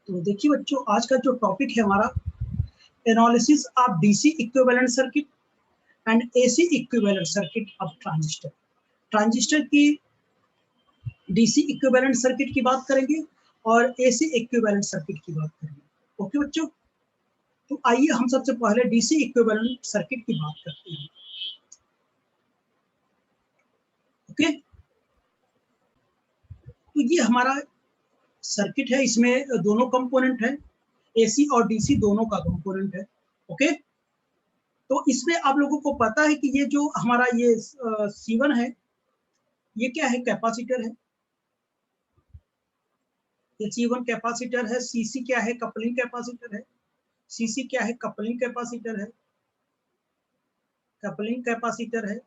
तो देखिए बच्चों, आज का जो टॉपिक है हमारा analysis of DC equivalent circuit and AC equivalent circuit of transistor. Transistor की डीसी इक्विवेलेंट सर्किट की बात करेंगे और एसी इक्विवेलेंट सर्किट की बात करेंगे। ओके बच्चों, तो आइए हम सबसे पहले डीसी इक्विवेलेंट सर्किट की बात करते हैं। ओके, तो ये हमारा सर्किट है, इसमें दोनों कंपोनेंट है, एसी और डीसी दोनों का कंपोनेंट है। ओके, तो इसमें आप लोगों को पता है कि ये जो हमारा ये C1 है, ये क्या है? कैपेसिटर है। ये C1 कैपेसिटर है। CC क्या है? कपलिंग कैपेसिटर है। CC क्या है? कपलिंग कैपेसिटर है। कपलिंग कैपेसिटर है।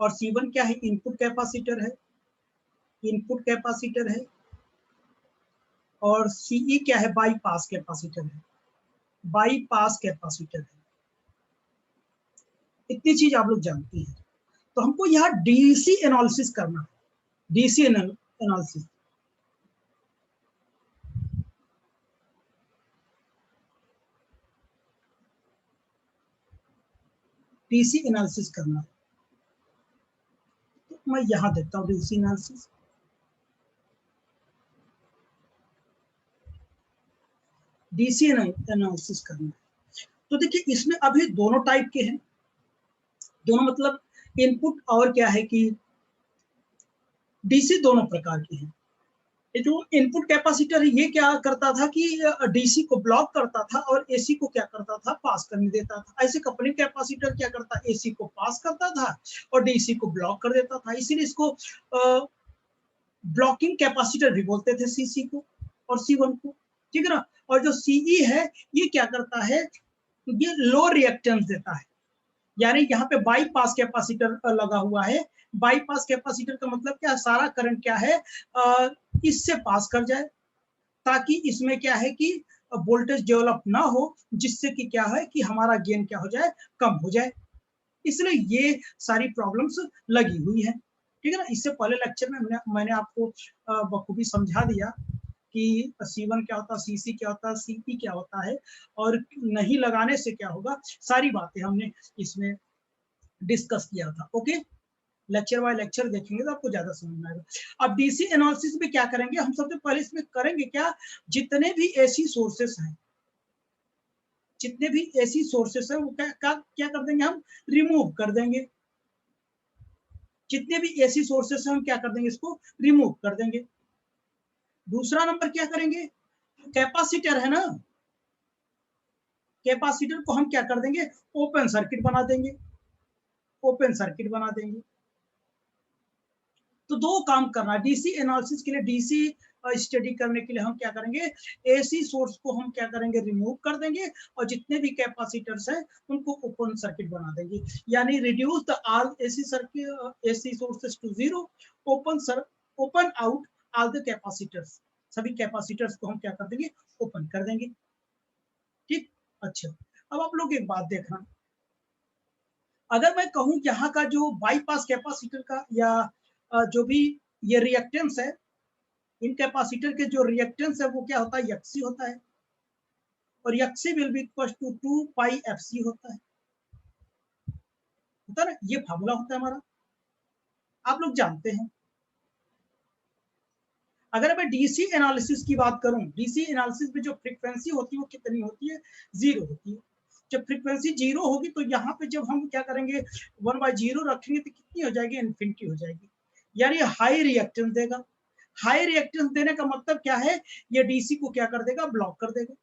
और C1 क्या है? इनपुट कैपेसिटर है। इनपुट कैपेसिटर है। और CE क्या है? बाईपास कैपेसिटर है। बाईपास कैपेसिटर है। इतनी चीज आप लोग जानते हैं। तो हमको यहाँ डीसी एनालिसिस करना है। डीसी एनालिसिस, डीसी एनालिसिस करना है। तो मैं यहां देखता हूँ डीसी एनालिसिस। डीसी एनालिसिस करना है। तो देखिए, इसमें अभी दोनों टाइप के हैं। दोनों मतलब इनपुट और क्या है कि डीसी दोनों प्रकार के हैं। ये जो इनपुट कैपेसिटर है, ये क्या करता था कि डीसी को ब्लॉक करता था और एसी को क्या करता था? पास करने देता था। ऐसे कपलिंग कैपेसिटर क्या करता? एसी को पास करता था और डीसी को ब्लॉक कर देता था। इसीलिए इसको ब्लॉकिंग कैपेसिटर भी बोलते थे, सीसी को और C1 को। ठीक है ना। और जो सीई है, ये क्या करता है? ये लो रिएक्टेंस देता है। यानी यहाँ पे बाईपास कैपेसिटर लगा हुआ है। बाईपास कैपेसिटर का मतलब क्या है? सारा करंट क्या है? इससे पास कर जाए, ताकि इसमें क्या है कि वोल्टेज डेवलप ना हो, जिससे कि क्या है कि हमारा गेन क्या हो जाए? कम हो जाए। इसलिए ये सारी प्रॉब्लम्स लगी हुई है। ठीक है ना। इससे पहले लेक्चर में मैंने आपको बखूबी समझा दिया कि C1 क्या होता है, CC क्या होता है, CP क्या होता है, और नहीं लगाने से क्या होगा। सारी बातें हमने इसमें डिस्कस किया था। ओके, लेक्चर बाय लेक्चर देखेंगे तो आपको ज्यादा समझ में आएगा। अब डीसी एनालिसिस में क्या करेंगे हम? सबसे पहले इसमें करेंगे क्या? जितने भी एसी सोर्सेस हैं, जितने भी एसी सोर्सेस हैं, वो क्या कर देंगे? हम रिमूव कर देंगे। जितने भी एसी सोर्सेस हैं, हम क्या कर देंगे? इसको रिमूव कर देंगे। दूसरा नंबर क्या करेंगे? कैपेसिटर है ना, कैपेसिटर को हम क्या कर देंगे? ओपन सर्किट बना देंगे। ओपन सर्किट बना देंगे। तो दो काम करना है डीसी एनालिसिस के लिए। डीसी स्टडी करने के लिए हम क्या करेंगे? एसी सोर्स को हम क्या करेंगे? रिमूव कर देंगे और जितने भी कैपेसिटर्स हैं उनको ओपन सर्किट बना देंगे। यानी reduce the all AC circuit, AC sources to zero, open out all the capacitors. सभी कैपेसिटर्स को हम क्या कर देंगे? ओपन कर देंगे। ठीक। अच्छा, अब आप लोग एक बात देखना, अगर मैं कहूं यहाँ का जो बाईपास कैपेसिटर का या जो भी ये रिएक्टेंस है, इन कैपेसिटर के जो रिएक्टेंस है वो क्या होता है? यक्सी होता है। और यक्सी will be equal to 2 pi FC होता है ना। ये फार्मूला होता है हमारा, आप लोग जानते हैं। अगर मैं डीसी एनालिसिस की बात करूं, डीसी एनालिसिस में जो फ्रीक्वेंसी होती है वो कितनी होती है? 0 होती है। जब फ्रीक्वेंसी 0 होगी तो यहाँ पे जब हम क्या करेंगे? 1/0 रखेंगे तो कितनी हो जाएगी? इन्फिनिटी हो जाएगी। यानी हाई रिएक्टेंस देगा। हाई रिएक्टेंस देने का मतलब क्या है? ये डीसी को क्या कर देगा? ब्लॉक कर देगा।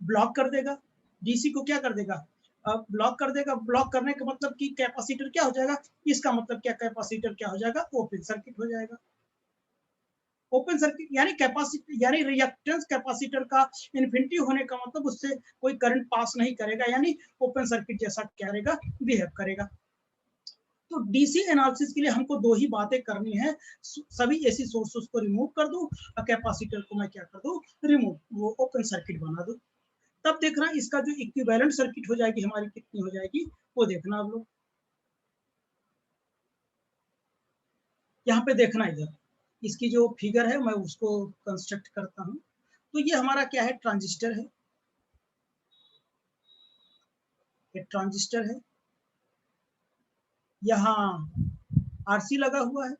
ब्लॉक कर देगा। डीसी को क्या कर देगा? ब्लॉक कर देगा। ब्लॉक करने का मतलब कि कैपेसिटर क्या हो जाएगा? इसका मतलब क्या? कैपेसिटर क्या हो जाएगा? ओपन सर्किट हो जाएगा। ओपन सर्किट यानी कैपेसिटर, यानी रिएक्टेंस कैपेसिटर का इन्फिनिटी होने का मतलब उससे कोई करंट पास नहीं करेगा, यानी ओपन सर्किट जैसा क्या करेगा? बिहेव करेगा। तो डीसी एनालिसिस के लिए हमको दो ही बातें करनी है। सभी एसी सोर्सेस को रिमूव कर दूं और कैपेसिटर को मैं क्या कर दूं? रिमूव, वो ओपन सर्किट बना दूं। तब देखना इसका जो इक्विवेलेंट सर्किट हो जाएगी हमारी, कितनी हो जाएगी वो देखना आप लोग। यहाँ पे देखना, इधर इसकी जो फिगर है मैं उसको कंस्ट्रक्ट करता हूँ। तो ये हमारा क्या है, ट्रांजिस्टर है, ये ट्रांजिस्टर है, यहाँ आरसी लगा हुआ है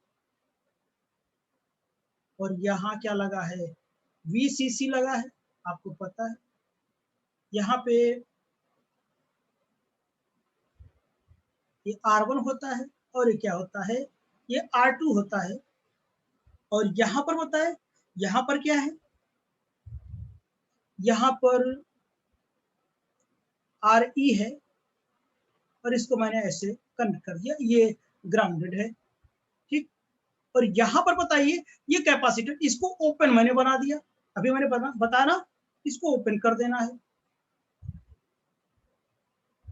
और यहाँ क्या लगा है, वीसीसी लगा है, आपको पता है। यहाँ पे ये R1 होता है और ये क्या होता है, ये R2 होता है। और यहाँ पर होता है, यहाँ पर क्या है, यहाँ पर RE है और इसको मैंने ऐसे कनेक्ट कर दिया, ये ग्राउंडेड है, ठीक। और यहाँ पर बताइए, ये कैपेसिटर, इसको ओपन मैंने बना दिया, अभी मैंने बताया ना, इसको ओपन कर देना है,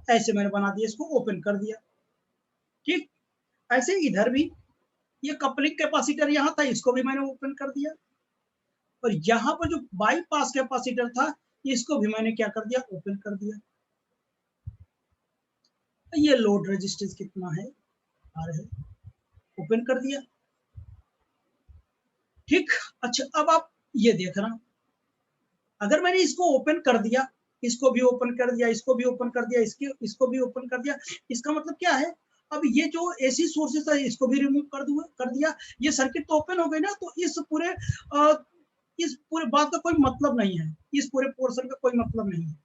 ऐसे मैंने बना दिया, इसको ओपन कर दिया, ठीक। ऐसे इधर भी ये कपलिंग कैपेसिटर यहाँ था, इसको भी मैंने ओपन कर दिया। और यहाँ पर जो बाईपास कैपेसिटर था, इसको भी मैंने क्या कर दिया, ओपन कर दिया। ये लोड रेजिस्टेंस कितना है, आर है, ओपन कर दिया, ठीक। अच्छा, अब आप ये देखना, अगर मैंने इसको ओपन कर दिया, इसको भी ओपन कर दिया, इसको भी ओपन कर दिया, इसको भी ओपन कर दिया, इसका मतलब क्या है, अब ये जो एसी सोर्सेस है इसको भी रिमूव कर दिया, ये सर्किट तो ओपन हो गई ना। तो इस पूरे बात का कोई मतलब नहीं है, इस पूरे पोर्शन का कोई मतलब नहीं है,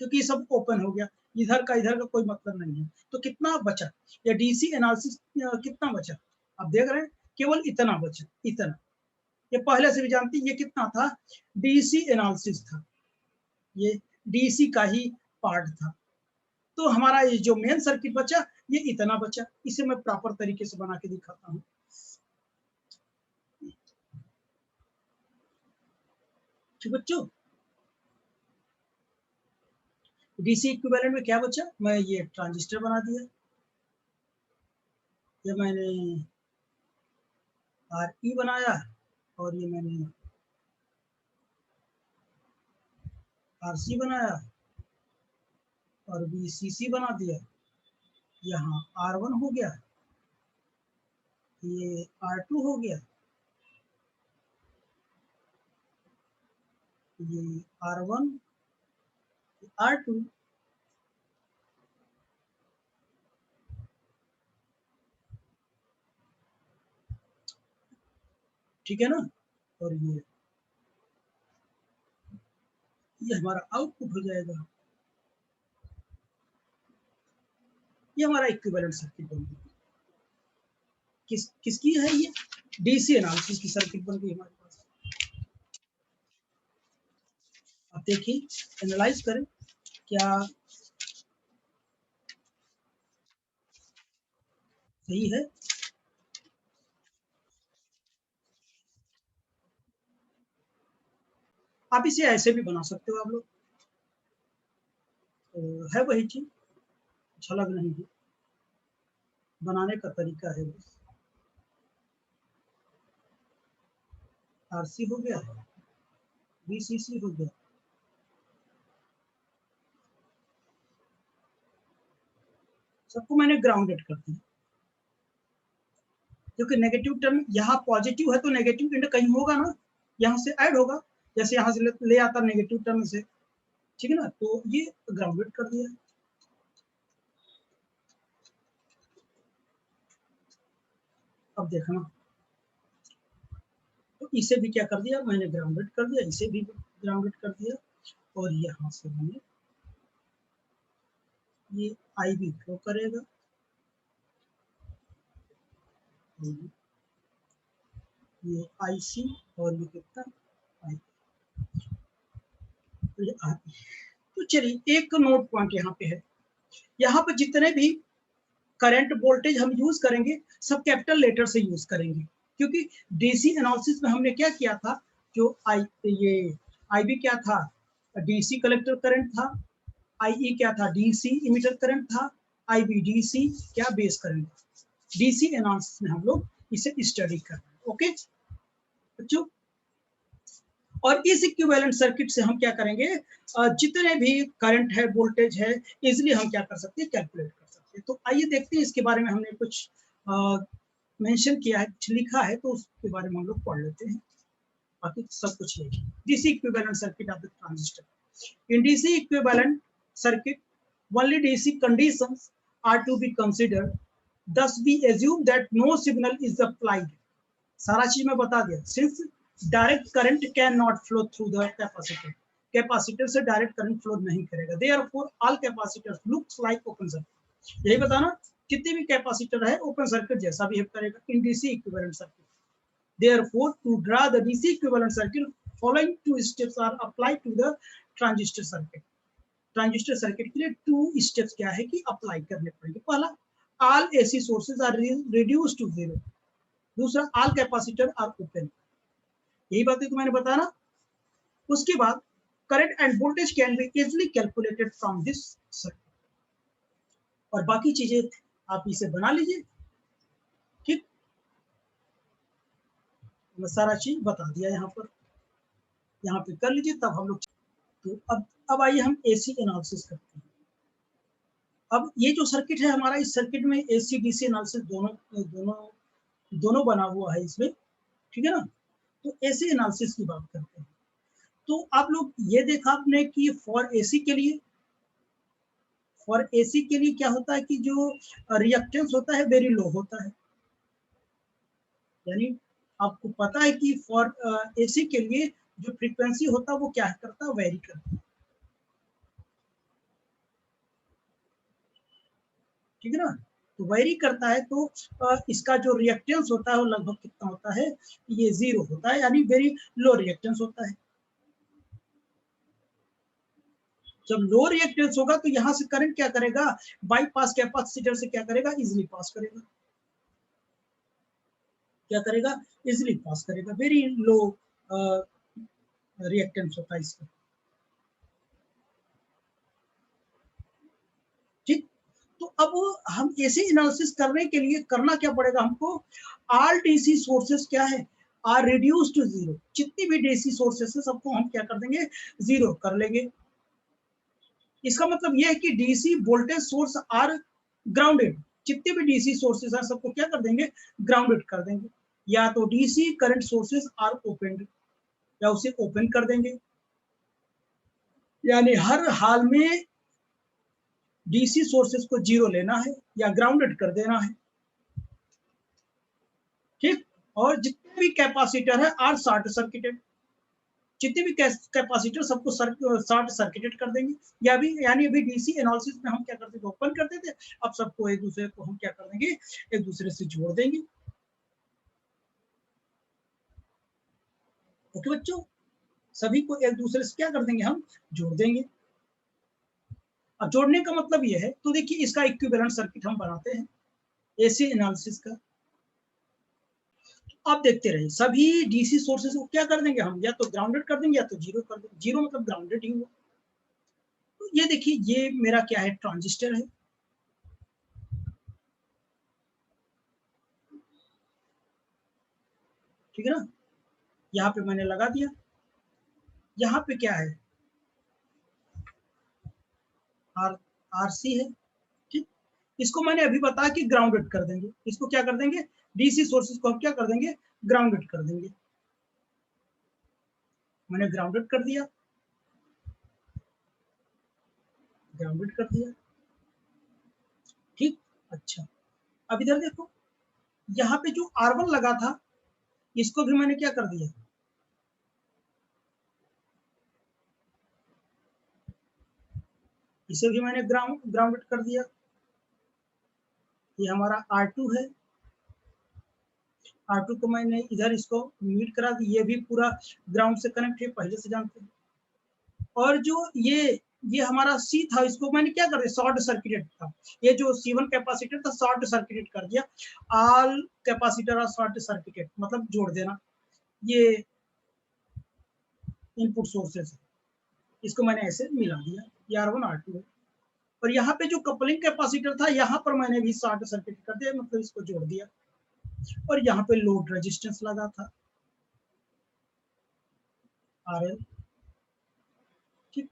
क्योंकि सब ओपन हो गया, इधर का कोई मतलब नहीं है। तो कितना बचा, या डीसी एनालिसिस कितना बचा, आप देख रहे हैं, केवल इतना बचा, इतना। ये पहले से भी जानती, ये कितना था, डीसी एनालिसिस था, ये डीसी का ही पार्ट था। तो हमारा ये जो मेन सर्किट बचा, ये इतना बचा। इसे मैं प्रॉपर तरीके से बना के दिखाता हूँ। ठीक बच्चों, डीसी इक्विवेलेंट में क्या बचा, मैं ये ट्रांजिस्टर बना दिया, ये मैंने आरई बनाया और ये मैंने आरसी बनाया और वीसीसी बना दिया। यहाँ R1 हो गया, ये R2 हो गया, ये R1, R2, ठीक है ना। और ये हमारा आउटपुट हो जाएगा, ये हमारा इक्विवेलेंट सर्किट बन गया। किसकी है ये, डीसी एनालिसिस की सर्किट बन गई हमारे पास। अब देखिए, एनालाइज करें, क्या सही है। आप इसे ऐसे भी बना सकते हो आप लोग, तो है वही चीज, अच्छा लग नहीं है, बनाने का तरीका है बस। आरसी हो गया, वीसीसी हो गया, सबको मैंने ग्राउंडेड कर दिया, क्योंकि नेगेटिव टर्म यहाँ पॉजिटिव है तो नेगेटिव इंड कहीं होगा ना, यहाँ से ऐड होगा, जैसे यहाँ से ले आता नेगेटिव टर्म से, ठीक है ना। तो ये ग्राउंडेड कर दिया। अब देखना, तो इसे भी क्या कर दिया मैंने, ग्राउंडेड कर दिया, इसे भी ग्राउंडेड कर दिया। और यहाँ से मैंने ये आई भी फ्लो करेगा, ये आई सी, और ये कितना आई, तो चलिए एक नोट पॉइंट यहाँ पे है, यहाँ पे जितने भी करंट वोल्टेज हम यूज करेंगे सब कैपिटल लेटर से यूज करेंगे, क्योंकि डीसी एनालिसिस में हमने क्या किया था, जो ये आईबी क्या था, डीसी कलेक्टर करंट था, आईई क्या था, डीसी इमिटर करंट था, आईबीडीसी क्या बेस करंट था। डीसी एनालिसिस में हम लोग इसे स्टडी कर रहे हैं, ओके बच्चों। और इस इक्विवेलेंट सर्किट से हम क्या करेंगे, जितने भी करंट है वोल्टेज है, इजिली हम क्या कर सकते हैं, कैलकुलेट कर सकते हैं। तो आइए देखते हैं इसके बारे में हमने कुछ मेंशन किया है, कुछ लिखा है, तो उसके बारे में हम लोग पढ़ लेते हैं, बाकी सब कुछ यही है। DC equivalent circuit of the transistor. In DC equivalent circuit only DC conditions are to be considered, thus we assume that no signal is applied. सारा चीज मैं बता दिया। Since direct current cannot flow through the capacitor, capacitor से direct current flow नहीं करेगा। Therefore all capacitors looks like open circuit। यही बताना, कितने भी कैपेसिटर है ओपन सर्किट जैसा बिहेव करेगा in DC equivalent circuit. Therefore to draw the DC equivalent circuit, following two steps are applied to the transistor circuit। Transistor circuit के लिए two steps क्या है कि अप्लाई करने पड़ेंगे। पहला, all AC sources are reduce to zero. दूसरा, all capacitor are open. यही बातें तो मैंने बताया। उसके बाद current and voltage can be easily calculated from this circuit. और बाकी चीजें आप इसे बना लीजिए, ठीक। मैं सारा चीज बता दिया यहाँ पे कर लीजिए, तब हम लोग। तो अब आइए हम एसी एनालिसिस करते हैं। अब ये जो सर्किट है हमारा, इस सर्किट में एसी डीसी एनालिसिस दोनों बना हुआ है इसमें, ठीक है ना। तो एसी एनालिसिस की बात करते हैं। तो आप लोग ये देखा आपने कि फॉर एसी के लिए क्या होता है कि जो रिएक्टेंस होता है वेरी लो होता है। यानी आपको पता है कि फॉर एसी के लिए जो फ्रीक्वेंसी होता है वो क्या करता है, वेरी करता है, ठीक है ना। तो वेरी करता है, तो इसका जो रिएक्टेंस होता है वो लगभग कितना होता है, ये 0 होता है, यानी वेरी लो रिएक्टेंस होता है। जब लो रिएक्टेंस होगा तो यहाँ से करंट क्या करेगा, बाईपास कैपेसिटर से क्या करेगा, इजिली पास करेगा। क्या करेगा, इजिली पास करेगा। वेरी लो रिएक्टेंस होता है इसका, ठीक। तो अब हम एसी एनालिसिस करने के लिए करना क्या पड़ेगा हमको, ऑल डीसी सोर्सेस क्या है, आर रिड्यूस टू जीरो। जितनी भी डीसी सोर्सेस है सबको हम क्या कर देंगे, जीरो कर लेंगे। इसका मतलब यह है कि DC voltage source are grounded. जितने भी डीसी सोर्सेस हैं सबको क्या कर देंगे, ग्राउंडेड कर देंगे। या तो DC current sources are open, या उसे ओपन कर देंगे। यानी हर हाल में डीसी सोर्सेस को जीरो लेना है या ग्राउंडेड कर देना है, ठीक। और जितने भी कैपेसिटर है आर शॉर्ट सर्किटेड। जितने भी कैपेसिटर सबको शॉर्ट सर्किटेड कर देंगे। या भी यानी अभी डीसी एनालिसिस में हम क्या करते थे, ओपन करते थे, अब सबको एक दूसरे को हम क्या कर देंगे, एक दूसरे से जोड़ देंगे। ओके बच्चों, सभी को एक दूसरे से क्या कर देंगे, हम जोड़ देंगे। अब जोड़ने का मतलब ये है, तो देखिए इसका इक्विवेलेंट सर्किट हम बनाते हैं एसी एनालिसिस का। आप देखते रहिए, सभी डीसी सोर्सेस को क्या कर देंगे हम, या तो ग्राउंडेड कर देंगे या तो जीरो कर देंगे। जीरो मतलब ग्राउंडेड ही हुआ। तो ये देखिए, ये मेरा क्या है, ट्रांजिस्टर है, ठीक है ना। यहाँ पे मैंने लगा दिया। यहाँ पे क्या है, आरसी है, ठीक। इसको मैंने अभी बताया कि ग्राउंडेड कर देंगे। इसको क्या कर देंगे, डीसी सोर्सेस को हम क्या कर देंगे, ग्राउंडेड कर देंगे। मैंने ग्राउंडेड कर दिया, ग्राउंडेड कर दिया, ठीक। अच्छा, अब इधर देखो, यहाँ पे जो R1 लगा था इसको भी मैंने क्या कर दिया, इसे भी मैंने ग्राउंडेड कर दिया। ये हमारा R2 है, R2 को मैंने इधर इसको म्यूट करा दी। ये भी पूरा ग्राउंड से कनेक्ट है, पहले से जानते हैं। और जो ये हमारा C था, इसको मैंने क्या कर दिया, शॉर्ट सर्किटेड था। ये जो C1 कैपेसिटर था शॉर्ट सर्किटेड कर दिया। All capacitor are short circuited मतलब जोड़ देना। ये इनपुट सोर्सेस है, इसको मैंने ऐसे मिला दिया। ये R1 R2 है। और यहाँ पे जो कपलिंग कैपेसिटर था यहाँ पर मैंने भी शॉर्ट सर्किट कर दिया, मतलब इसको जोड़ दिया। और यहाँ पे लोड रेजिस्टेंस लगा था RL, ठीक।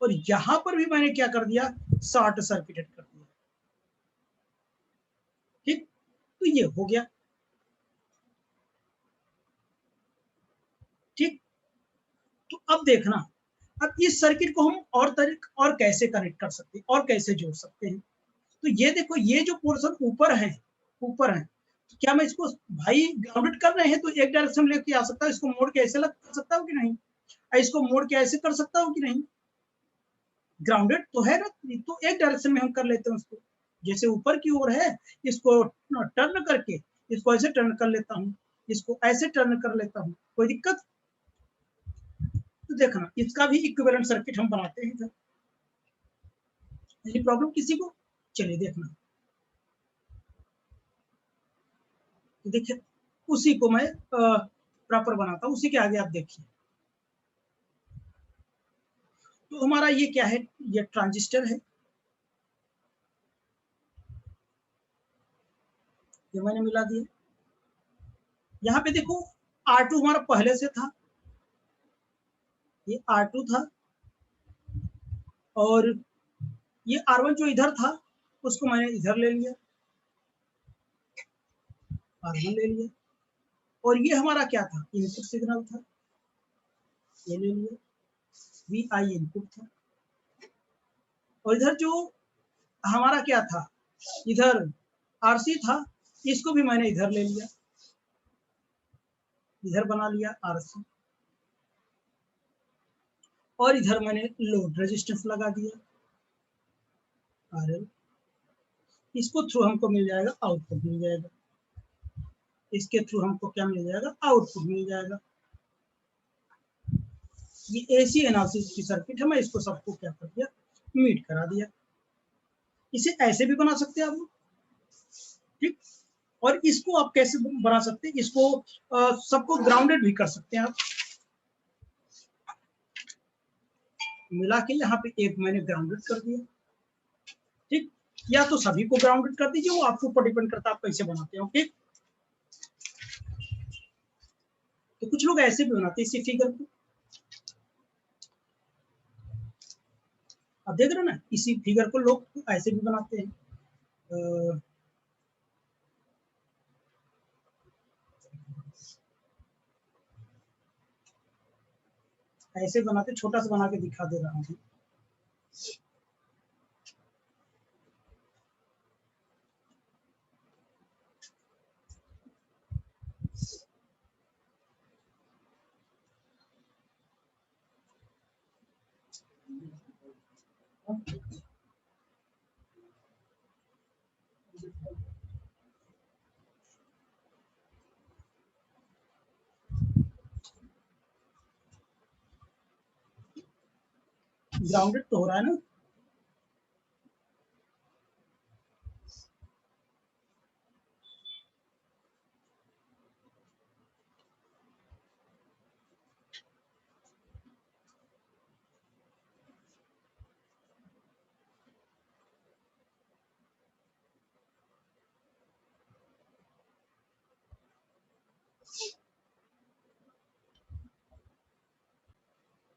और यहाँ पर भी मैंने क्या कर दिया, शॉर्ट सर्किटेड कर दिया, ठीक। तो ये हो गया। ठीक, तो अब देखना, अब इस सर्किट को हम और कैसे कनेक्ट कर सकते हैं और कैसे जोड़ सकते हैं। तो ये देखो, ये जो पोर्शन ऊपर है, तो क्या मैं इसको भाई ग्राउंडेड कर रहे हैं तो एक डायरेक्शन में लेके आ सकता हूँ, इसको मोड़ के ऐसे कर सकता हूँ कि नहीं, इसको मोड़ के ऐसे कर सकता हूँ कि नहीं, ग्राउंडेड तो है ना, तो एक डायरेक्शन में हम कर लेते हैं उसको, जैसे ऊपर की ओर है, इसको टर्न करके इसको ऐसे टर्न कर लेता हूँ, इसको ऐसे टर्न कर लेता हूँ, कोई दिक्कत। तो देखना, इसका भी इक्विवेलेंट सर्किट हम बनाते हैं इधर, ये प्रॉब्लम किसी को, चलिए देखना, देखिए उसी को मैं प्रॉपर बनाता हूँ, उसी के आगे आप देखिए। तो हमारा ये क्या है, ये ट्रांजिस्टर है, ये मैंने मिला दिया। यहाँ पे देखो R2 हमारा पहले से था, ये R2 था, और ये R1 जो इधर था उसको मैंने इधर ले लिया, R1 ले लिया, और ये हमारा क्या था, इनपुट सिग्नल था, ये ले लिया, VI इनपुट था, और इधर जो हमारा क्या था, इधर RC था, इसको भी मैंने इधर ले लिया, इधर बना लिया RC, और इधर मैंने लोड रेजिस्टेंस लगा दिया RL, इसको थ्रू हमको मिल जाएगा आउटपुट मिल जाएगा, इसके थ्रू हमको क्या मिल जाएगा, आउटपुट मिल जाएगा। ये एसी एनालिसिस की सर्किट है, मैं इसको सबको क्या कर दिया, मीट करा दिया। इसे ऐसे भी बना सकते हैं आप, ठीक, और इसको आप कैसे बना सकते हैं, इसको सबको ग्राउंडेड भी कर सकते हैं आप, मिला के यहाँ पे एक मैंने ग्राउंडेड कर दिया, ठीक, या तो सभी को ग्राउंडेड कर दीजिए, वो आपके ऊपर डिपेंड करता है आप कैसे बनाते हैं, ओके। तो कुछ लोग ऐसे भी बनाते हैं इसी फिगर को, आप देख रहे हो ना, इसी फिगर को लोग ऐसे भी बनाते हैं। ऐसे बनाते, छोटा सा बना के दिखा दे रहा हूँ। ग्राउंडेड तो हो रहा है ना,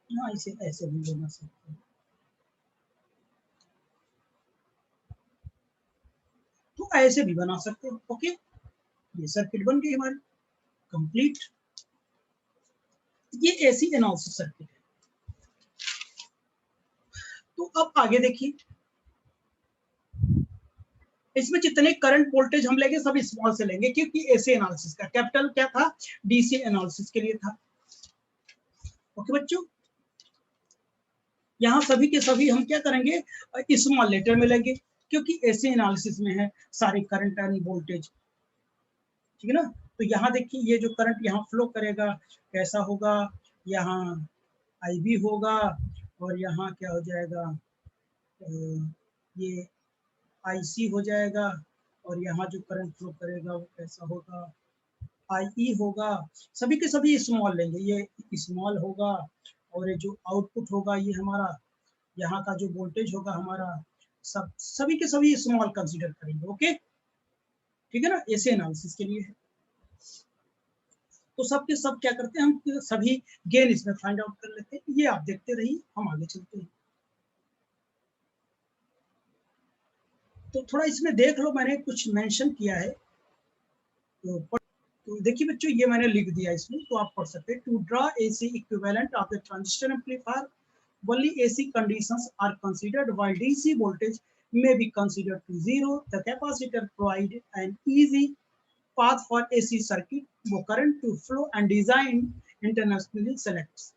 हाँ इसे ऐसे भी बना सकते हैं। तो ऐसे भी बना सकते हैं, ओके। ये सर्किट बन गई हमारी कंप्लीट, ये एसी एनालिसिस सर्किट है। तो अब आगे देखिए, इसमें जितने करंट वोल्टेज हम लेंगे सब स्मॉल से लेंगे, क्योंकि एसी एनालिसिस का कैपिटल क्या था, डीसी एनालिसिस के लिए था, ओके बच्चों। यहाँ सभी के सभी हम क्या करेंगे, स्मॉल लेटर में लेंगे, क्योंकि एसी एनालिसिस में है सारे करंट एंड वोल्टेज, ठीक है ना। तो यहाँ देखिए, ये जो करंट यहाँ फ्लो करेगा कैसा होगा, यहाँ IB होगा, और यहाँ क्या हो जाएगा, ये IC हो जाएगा, और यहाँ जो करंट फ्लो करेगा वो कैसा होगा, IE होगा। सभी के सभी स्मॉल लेंगे, ये स्मॉल होगा, और ये जो आउटपुट होगा ये हमारा, यहाँ का जो वोल्टेज होगा हमारा, सब सभी के सभी स्मॉल कंसीडर करेंगे, ओके, ठीक है ना, ऐसे एनालिसिस के लिए है। तो सब के सब क्या करते हैं, हम सभी गेन इसमें फाइंड आउट कर लेते हैं, ये आप देखते रहिए, हम आगे चलते हैं। तो थोड़ा इसमें देख लो, मैंने कुछ मेंशन किया है, तो देखिए बच्चों, ये मैंने लिख दिया इसमें, तो आप पढ़ सकते हैं। To draw AC equivalent of the transistor amplifier, only AC conditions are considered while DC voltage may be considered to zero. The capacitor provide an easy path for AC circuit for current to flow and design internationally selects.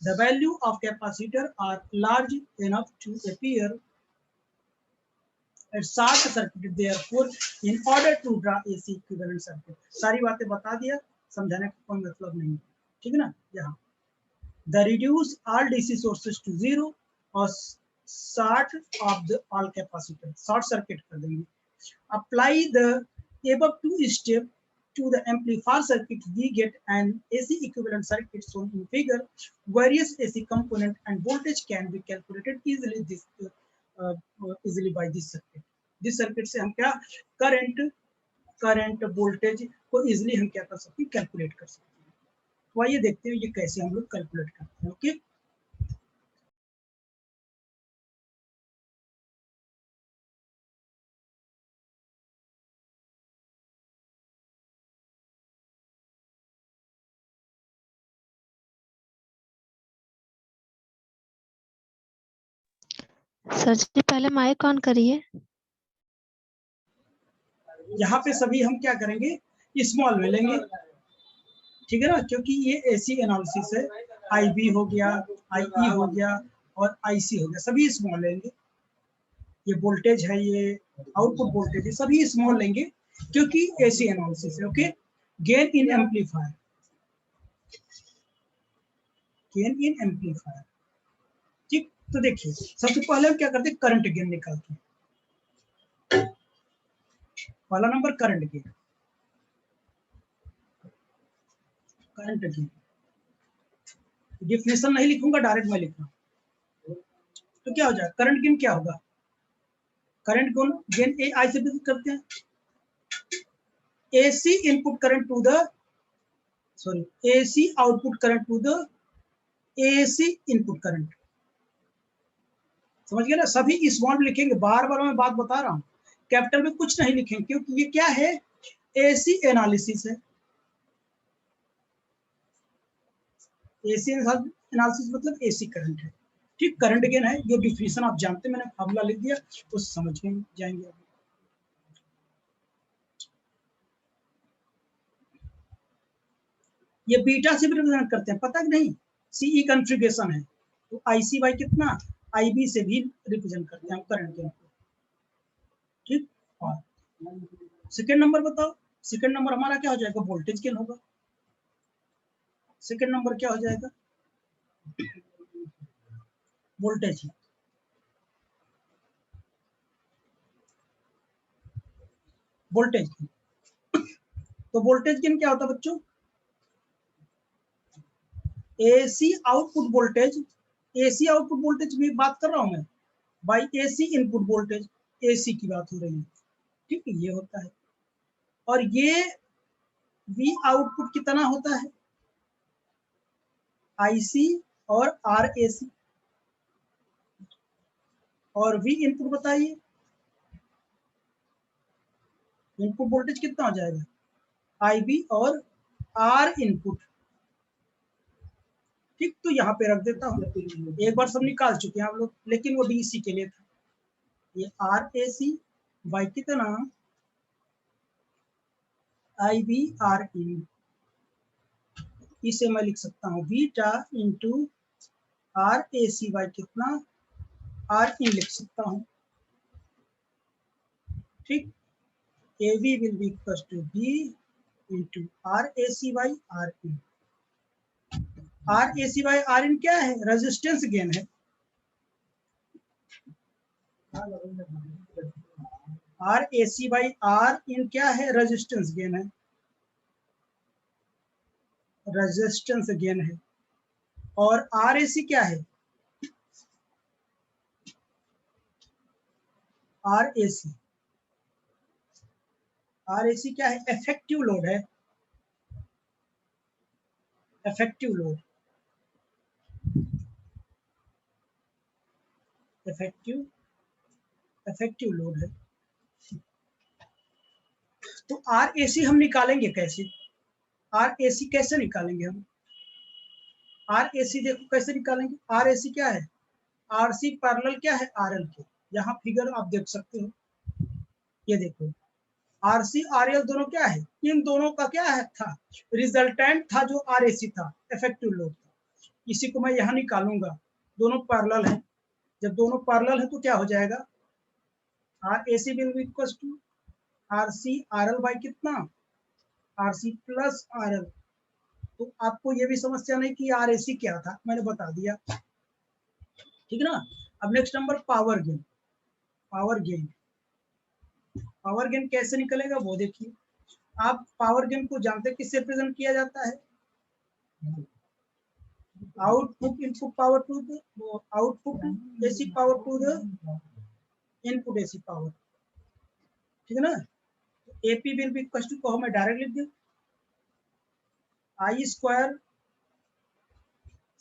The value of capacitor are large enough to appear at short circuit, therefore in order to draw AC equivalent circuit. सारी बातें बता दिया, समझाने का कोई मतलब नहीं, ठीक है ना। यहाँ the reduce all DC sources to zero or short of the all capacitor, short circuit कर देंगे. Apply the above two step to the amplifier circuit, we get an AC equivalent circuit shown in figure. Various AC component and voltage can be calculated easily easily by this circuit. This circuit से हम क्या current voltage को easily हम क्या कर सकते हैं, calculate कर सकते हैं। तो आइए देखते हैं ये कैसे हम लोग कैलकुलेट करते हैं। ओके, सर जी पहले माइक ऑन करिए। यहाँ पे सभी हम क्या करेंगे, स्मॉल में लेंगे, ठीक है ना, क्योंकि ये एसी एनालिसिस है। आईबी हो गया, आईई हो गया और आईसी हो गया, सभी स्मॉल लेंगे। ये वोल्टेज है, ये आउटपुट वोल्टेज है, सभी स्मॉल लेंगे क्योंकि एसी एनालिसिस है। Okay, gain in amplifier, gain in amplifier, ठीक। तो देखिए सबसे पहले हम क्या करते हैं, करंट गेन निकालते हैं। पहला number current gain, current gain definition नहीं लिखूंगा, डायरेक्ट मैं लिख रहा हूं। तो क्या हो जाएगा, करंट गेन क्या होगा, करंट गेन ए आई से करते हैं, AC input current to the AC output current to the AC input current। समझ गए ना, सभी स्मॉल लिखेंगे, बार बार मैं बात बता रहा हूँ, कैपिटल में कुछ नहीं लिखेंगे क्योंकि ये क्या है, AC एनालिसिस है। AC एनालिसिस मतलब AC करंट है, ठीक। करंट गेन है, ये डिफिनेशन आप जानते हैं, मैंने फार्मूला लिख दिया, उस समझ में जाएंगे। ये बीटा से भी रिप्रेजेंट करते हैं, पता कि नहीं, सीई कॉन्फ़िगरेशन है, तो आईसी बाई कितना, आईबी से भी रिप्रेजेंट करते हैं करंट गेन को, ठीक। और सेकंड नंबर बताओ, सेकंड नंबर हमारा क्या हो जाएगा, वोल्टेज गेन होगा। सेकंड नंबर क्या हो जाएगा, वोल्टेज, वोल्टेज गेन। तो वोल्टेज गेन क्या होता है बच्चों, AC output voltage, AC output voltage भी बात कर रहा हूं मैं, by AC input voltage, AC की बात हो रही है, ठीक है, ये होता है। और ये वी आउटपुट कितना होता है, आईसी और आर एसी, और वी इनपुट बताइए, इनपुट वोल्टेज कितना हो जाएगा, आईबी और आर इनपुट, ठीक। तो यहाँ पे रख देता हूँ, एक बार सब निकाल चुके हैं आप लोग, लेकिन वो डीसी के लिए था। ये आर ए सी बाई कितना, आई बी आर इन, इसे मैं लिख सकता हूँ beta into R A C by कितना, आर इन लिख सकता हूँ, ठीक। A B will be equal to B into R A C by R in. R A C by R in क्या है, रेजिस्टेंस गेन है, R A C by R in क्या है, रेजिस्टेंस गेन है, रेजिस्टेंस गेन है। और are A सी क्या है, R A C, R A सी क्या है, इफेक्टिव लोड है, इफेक्टिव लोड, इफेक्टिव लोड है। तो आर ए सी हम निकालेंगे कैसे? आर ए सी कैसे निकालेंगे हम? आर ए सी देखो कैसे निकालेंगे। आर ए सी क्या है? आर सी पैरेलल क्या है? आर एल के। यहाँ फिगर आप देख सकते हो, ये देखो आर सी आर एल दोनों क्या है? इन दोनों का क्या है था? रिजल्टेंट था जो आर ए सी था, इफेक्टिव लोड था। इसी को मैं यहाँ निकालूंगा, दोनों पैरेलल है। जब दोनों पैरेलल है तो क्या हो जाएगा? R A C will be equal to R C R L by कितना? R C plus R L. तो आपको ये भी समस्या नहीं कि आर ए सी क्या था, मैंने बता दिया, ठीक है ना। अब next number power gain. Power gain, power gain कैसे निकलेगा वो देखिए। आप पावर गेन को जानते हैं किससे रिप्रेजेंट किया जाता है? Output input power to the output AC power to the input AC power, ठीक है ना। AP will be equal to को मैं डायरेक्ट लिख दूं, I square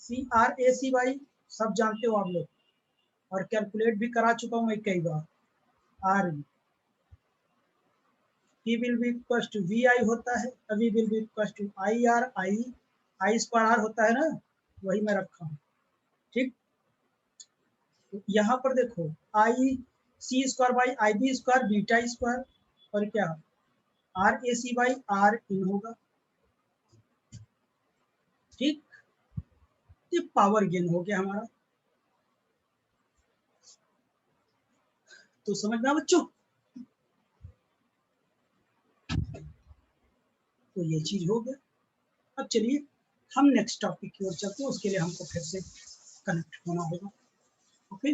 C R A C by, सब जानते हो आप लोग, और कैलकुलेट भी करा चुका हूं मैं कई बार। R P will be equals to VI होता है, V will be equals to IR, I square R होता है ना, वही मैं रखा हूँ, ठीक। तो यहाँ पर देखो I C square by I B square beta square, और क्या R A C by R in होगा, ठीक। ये पावर गेन हो गया हमारा। तो समझना बच्चों, तो ये चीज हो गया। अब चलिए हम नेक्स्ट टॉपिक की ओर चलते हैं, उसके लिए हमको फिर से कनेक्ट होना होगा, ओके।